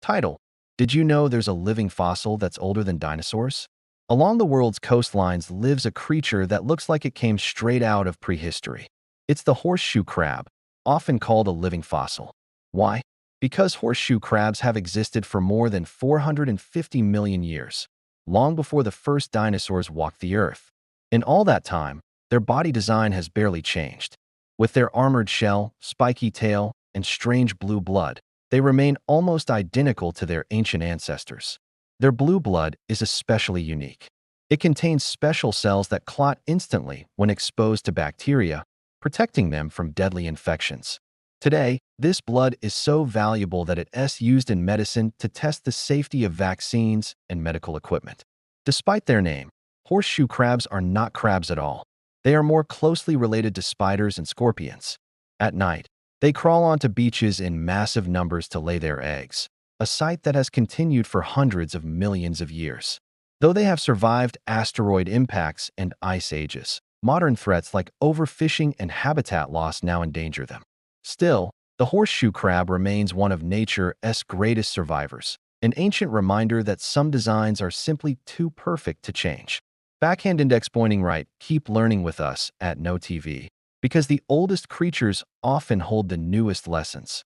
Title: Did you know there's a living fossil that's older than dinosaurs? Along the world's coastlines lives a creature that looks like it came straight out of prehistory. It's the horseshoe crab, often called a living fossil. Why? Because horseshoe crabs have existed for more than 450 million years, long before the first dinosaurs walked the earth. In all that time, their body design has barely changed. With their armored shell, spiky tail, and strange blue blood, they remain almost identical to their ancient ancestors. Their blue blood is especially unique. It contains special cells that clot instantly when exposed to bacteria, protecting them from deadly infections. Today, this blood is so valuable that it is used in medicine to test the safety of vaccines and medical equipment. Despite their name, horseshoe crabs are not crabs at all. They are more closely related to spiders and scorpions. At night, they crawl onto beaches in massive numbers to lay their eggs, a sight that has continued for hundreds of millions of years. Though they have survived asteroid impacts and ice ages, modern threats like overfishing and habitat loss now endanger them. Still, the horseshoe crab remains one of nature's greatest survivors, an ancient reminder that some designs are simply too perfect to change. Backhand index pointing right, keep learning with us at No TV, because the oldest creatures often hold the newest lessons.